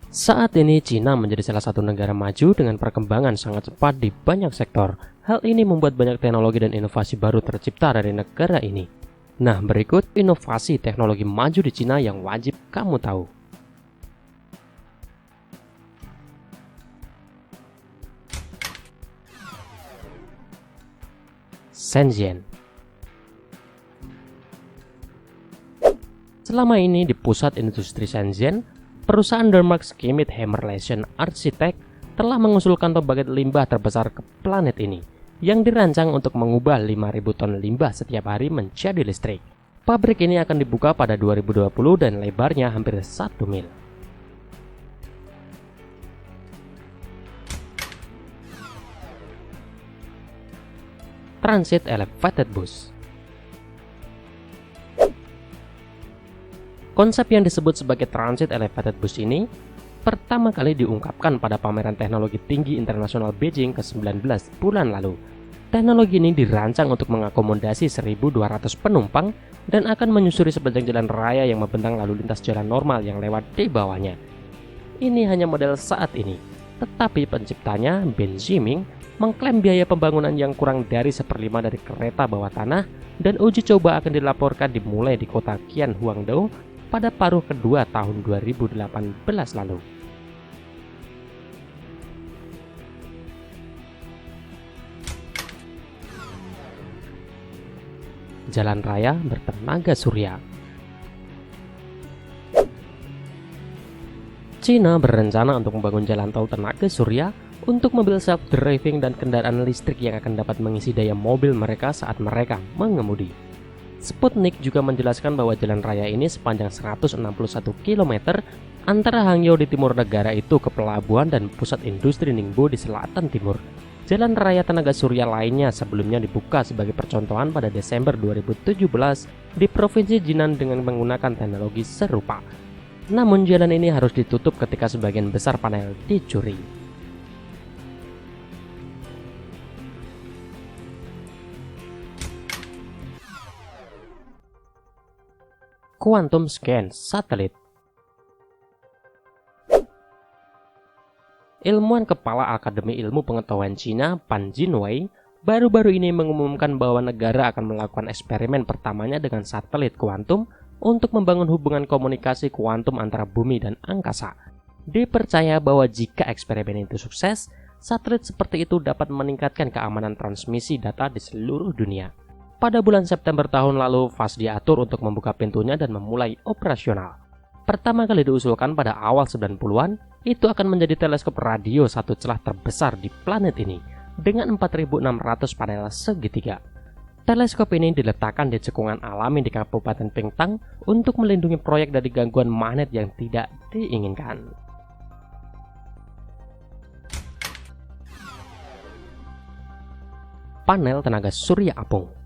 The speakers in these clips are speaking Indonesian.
Saat ini Cina menjadi salah satu negara maju dengan perkembangan sangat cepat di banyak sektor. Hal ini membuat banyak teknologi dan inovasi baru tercipta dari negara ini. Nah, berikut inovasi teknologi maju di Cina yang wajib kamu tahu. Shenzhen. Selama ini di pusat industri Shenzhen, perusahaan Denmark Schmidt Hammerlation Architect telah mengusulkan pembangkit limbah terbesar ke planet ini yang dirancang untuk mengubah 5.000 ton limbah setiap hari menjadi listrik. Pabrik ini akan dibuka pada 2020 dan lebarnya hampir 1 mil. Transit Elevated Bus. Konsep yang disebut sebagai Transit Elevated Bus ini pertama kali diungkapkan pada pameran teknologi tinggi internasional Beijing ke-19 bulan lalu. Teknologi ini dirancang untuk mengakomodasi 1.200 penumpang dan akan menyusuri sepanjang jalan raya yang membentang lalu lintas jalan normal yang lewat di bawahnya. Ini hanya model saat ini, tetapi penciptanya, Ben Ximing, mengklaim biaya pembangunan yang kurang dari 1/5 dari kereta bawah tanah dan uji coba akan dilaporkan dimulai di kota Qianhuangdou pada paruh kedua tahun 2018 lalu. Jalan raya bertenaga surya. China berencana untuk membangun jalan tol tenaga surya untuk mobil self-driving dan kendaraan listrik yang akan dapat mengisi daya mobil mereka saat mereka mengemudi. Sputnik juga menjelaskan bahwa jalan raya ini sepanjang 161 km antara Hangzhou di timur negara itu ke pelabuhan dan pusat industri Ningbo di selatan timur. Jalan raya tenaga surya lainnya sebelumnya dibuka sebagai percontohan pada Desember 2017 di Provinsi Jinan dengan menggunakan teknologi serupa. Namun jalan ini harus ditutup ketika sebagian besar panel dicuri. Quantum Scan Satelit. Ilmuwan kepala Akademi Ilmu Pengetahuan Cina, Pan Jinwei, baru-baru ini mengumumkan bahwa negara akan melakukan eksperimen pertamanya dengan satelit kuantum untuk membangun hubungan komunikasi kuantum antara bumi dan angkasa. Dipercaya bahwa jika eksperimen itu sukses, satelit seperti itu dapat meningkatkan keamanan transmisi data di seluruh dunia. Pada bulan September tahun lalu, FAS diatur untuk membuka pintunya dan memulai operasional. Pertama kali diusulkan pada awal 90-an, itu akan menjadi teleskop radio satu celah terbesar di planet ini, dengan 4.600 panel segitiga. Teleskop ini diletakkan di cekungan alami di Kabupaten Pingtang untuk melindungi proyek dari gangguan magnet yang tidak diinginkan. Panel tenaga surya apung.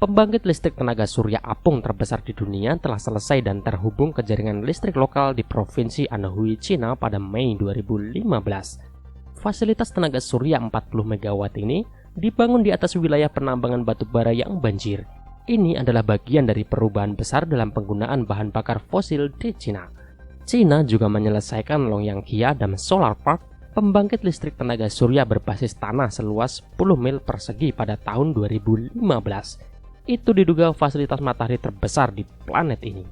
Pembangkit listrik tenaga surya apung terbesar di dunia telah selesai dan terhubung ke jaringan listrik lokal di Provinsi Anhui, Cina pada Mei 2015. Fasilitas tenaga surya 40 MW ini dibangun di atas wilayah penambangan batu bara yang banjir. Ini adalah bagian dari perubahan besar dalam penggunaan bahan bakar fosil di Cina. Cina juga menyelesaikan Longyangqia Dam Solar Park, pembangkit listrik tenaga surya berbasis tanah seluas 10 mil persegi pada tahun 2015. Itu diduga fasilitas matahari terbesar di planet ini.